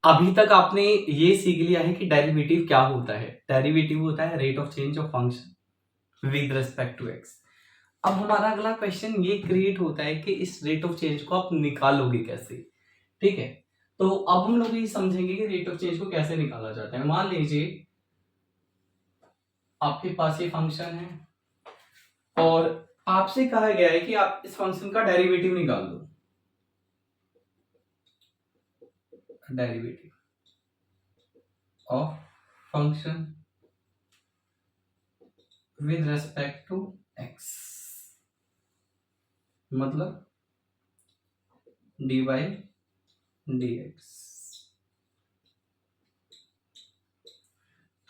अभी तक आपने ये सीख लिया है कि डेरिवेटिव क्या होता है। डेरिवेटिव होता है rate of change of function with respect to x. अब हमारा अगला क्वेश्चन ये क्रिएट होता है कि इस रेट ऑफ चेंज को आप निकालोगे कैसे। ठीक है, तो अब हम लोग ये समझेंगे कि रेट ऑफ चेंज को कैसे निकाला जाता है। मान लीजिए आपके पास ये फंक्शन है और आपसे कहा गया है कि आप इस फंक्शन का डेरिवेटिव निकाल दो। Derivative of function with respect to x, मतलब डी बाई डी एक्स।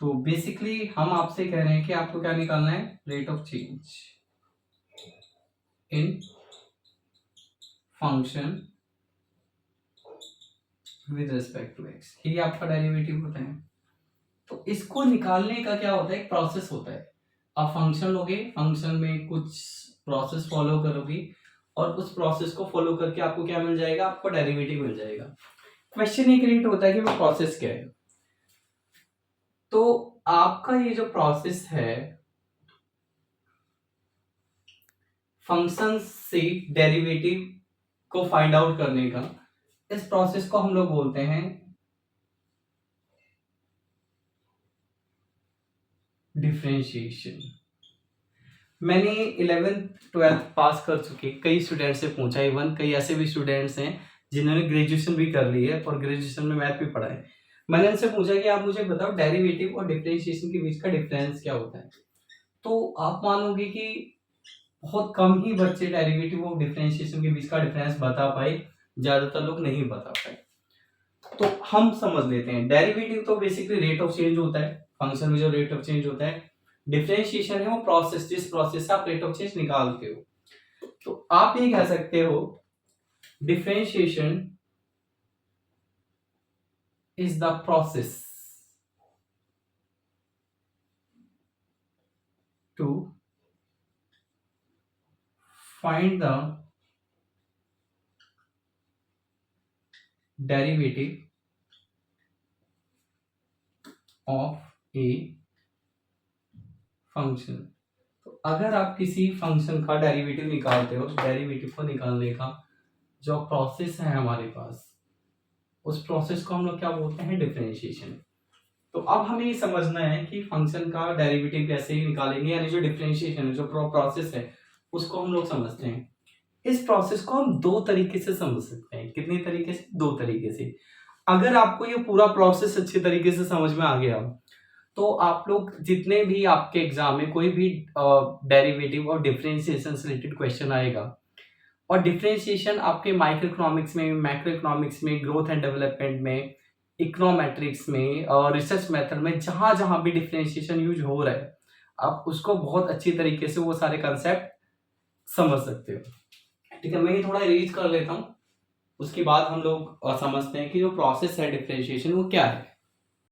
तो बेसिकली हम आपसे कह रहे हैं कि आपको क्या निकालना है, rate of change in function with respect to x, ये आपका डेरिवेटिव होता है। तो इसको निकालने का क्या होता है, एक प्रोसेस होता है। आप फंक्शन लोगे, फंक्शन में कुछ प्रोसेस फॉलो करोगे और उस प्रोसेस को फॉलो करके आपको क्या मिल जाएगा, आपको डेरिवेटिव मिल जाएगा। क्वेश्चन ये क्रिएट होता है कि वो प्रोसेस क्या है। तो आपका ये जो प्रोसेस है फंक्शन से डेरिवेटिव को फाइंड आउट करने का, इस प्रोसेस को हम लोग बोलते हैं डिफरेंशिएशन। मैंने 11th-12th पास कर चुके कई स्टूडेंट से पूछा, इवन कई ऐसे भी स्टूडेंट्स हैं जिन्होंने ग्रेजुएशन भी कर ली है और ग्रेजुएशन में मैथ भी पढ़ा है। मैंने उनसे पूछा कि आप मुझे बताओ डेरिवेटिव और डिफरेंशिएशन के बीच का डिफरेंस क्या होता है। तो आप मानोगे कि बहुत कम ही बच्चे डेरिवेटिव और डिफरेंशिएशन के बीच का डिफरेंस बता पाए, ज्यादातर लोग नहीं बता पाए। तो हम समझ लेते हैं, डेरिवेटिव तो बेसिकली रेट ऑफ चेंज होता है, फंक्शन में जो रेट ऑफ चेंज होता है। डिफरेंशिएशन है वो प्रोसेस, जिस प्रोसेस से आप रेट ऑफ चेंज निकालते हो। तो आप ये कह सकते हो differentiation is the process to find the derivative of a function. तो अगर आप किसी फंक्शन का डेरिवेटिव निकालते हो, डेरिवेटिव को निकालने का जो प्रोसेस है हमारे पास, उस प्रोसेस को हम लोग क्या बोलते हैं, डिफरेंशिएशन। तो अब हमें ये समझना है कि फंक्शन का डेरिवेटिव कैसे निकालेंगे, यानी जो डिफरेंशिएशन है, जो प्रोसेस है, उसको हम लोग समझते हैं। इस प्रोसेस को हम दो तरीके से समझ सकते हैं। कितने तरीके से, दो तरीके से। अगर आपको ये पूरा प्रोसेस अच्छे तरीके से समझ में आ गया तो आप लोग जितने भी आपके एग्जाम में कोई भी डेरिवेटिव और डिफरेंशिएशन से रिलेटेड क्वेश्चन आएगा, और डिफरेंशिएशन आपके माइक्रो इकोनॉमिक्स में, मैक्रो इकोनॉमिक्स में, ग्रोथ एंड डेवलपमेंट में, इकोनोमेट्रिक्स में और रिसर्च मेथड में जहां जहां भी डिफरेंशिएशन यूज हो रहा है, आप उसको बहुत अच्छी तरीके से वो सारे कंसेप्ट समझ सकते हो। ठीक है, मैं ये थोड़ा रीच कर लेता हूँ, उसके बाद हम लोग समझते हैं कि जो प्रोसेस है डिफरेंशिएशन वो क्या है।